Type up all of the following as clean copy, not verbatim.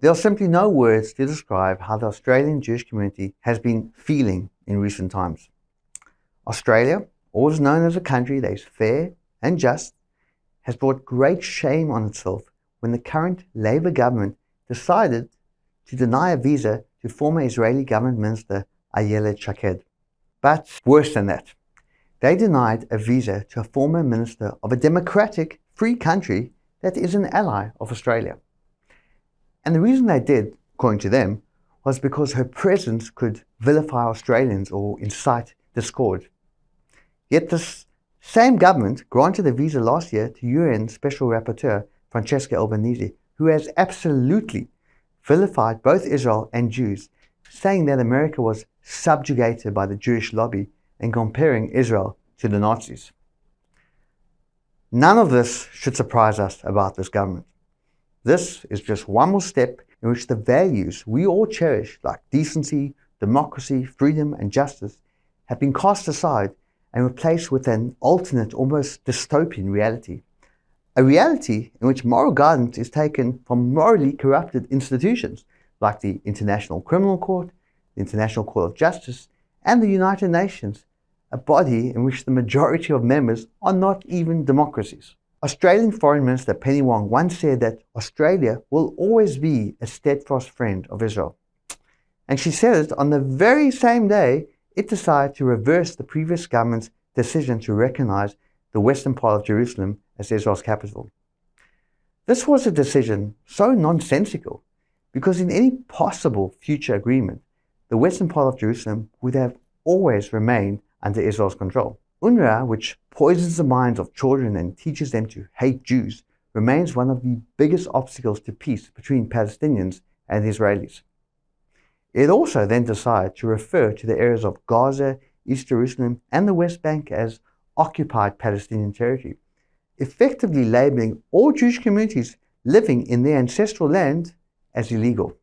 There are simply no words to describe how the Australian Jewish community has been feeling in recent times. Australia, always known as a country that is fair and just, has brought great shame on itself when the current Labour government decided to deny a visa to former Israeli government minister AIJAC. But worse than that, they denied a visa to a former minister of a democratic, free country that is an ally of Australia. And the reason they did, according to them, was because her presence could vilify Australians or incite discord. Yet this same government granted a visa last year to UN Special Rapporteur Francesca Albanese, who has absolutely vilified both Israel and Jews, saying that America was subjugated by the Jewish lobby and comparing Israel to the Nazis. None of this should surprise us about this government. This is just one more step in which the values we all cherish, like decency, democracy, freedom, and justice, have been cast aside and replaced with an alternate, almost dystopian reality. A reality in which moral guidance is taken from morally corrupted institutions like the International Criminal Court, the International Court of Justice, and the United Nations, a body in which the majority of members are not even democracies. Australian Foreign Minister Penny Wong once said that Australia will always be a steadfast friend of Israel. And she said it on the very same day it decided to reverse the previous government's decision to recognize the western part of Jerusalem as Israel's capital. This was a decision so nonsensical because in any possible future agreement, the western part of Jerusalem would have always remained under Israel's control. UNRWA, which poisons the minds of children and teaches them to hate Jews, remains one of the biggest obstacles to peace between Palestinians and Israelis. It also then decided to refer to the areas of Gaza, East Jerusalem, and the West Bank as occupied Palestinian territory, effectively labeling all Jewish communities living in their ancestral land as illegal.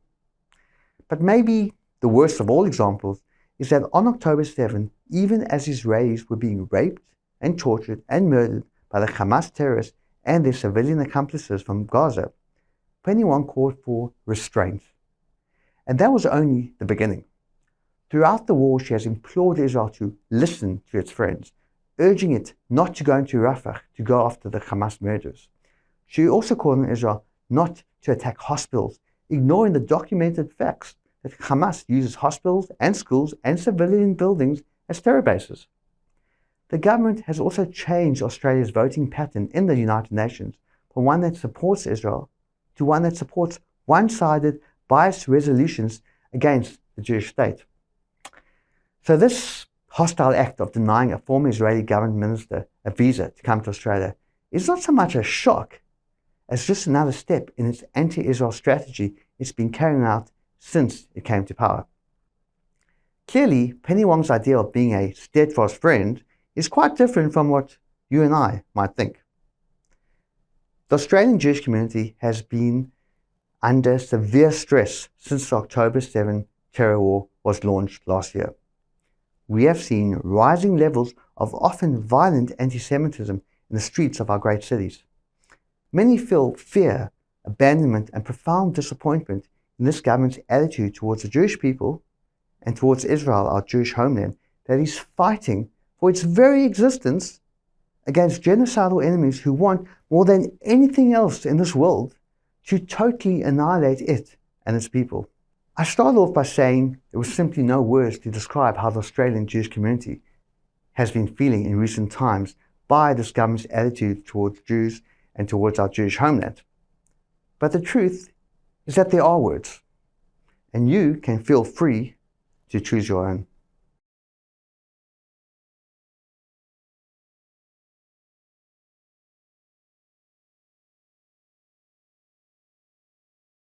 But maybe the worst of all examples is that on October 7, even as Israelis were being raped and tortured and murdered by the Hamas terrorists and their civilian accomplices from Gaza, Penny Wong called for restraint. And that was only the beginning. Throughout the war, she has implored Israel to listen to its friends, urging it not to go into Rafah to go after the Hamas murderers. She also called on Israel not to attack hospitals, ignoring the documented facts that Hamas uses hospitals and schools and civilian buildings as terror bases. The government has also changed Australia's voting pattern in the United Nations from one that supports Israel to one that supports one-sided, biased resolutions against the Jewish state. So this hostile act of denying a former Israeli government minister a visa to come to Australia is not so much a shock as just another step in its anti-Israel strategy it's been carrying out since it came to power. Clearly, Penny Wong's idea of being a steadfast friend is quite different from what you and I might think. The Australian Jewish community has been under severe stress since the October 7 terror war was launched last year. We have seen rising levels of often violent anti-Semitism in the streets of our great cities. Many feel fear, abandonment, and profound disappointment in this government's attitude towards the Jewish people and towards Israel, our Jewish homeland, that is fighting for its very existence against genocidal enemies who want, more than anything else in this world, to totally annihilate it and its people. I started off by saying there was simply no words to describe how the Australian Jewish community has been feeling in recent times by this government's attitude towards Jews and towards our Jewish homeland. But the truth is that there are words, and you can feel free to choose your own.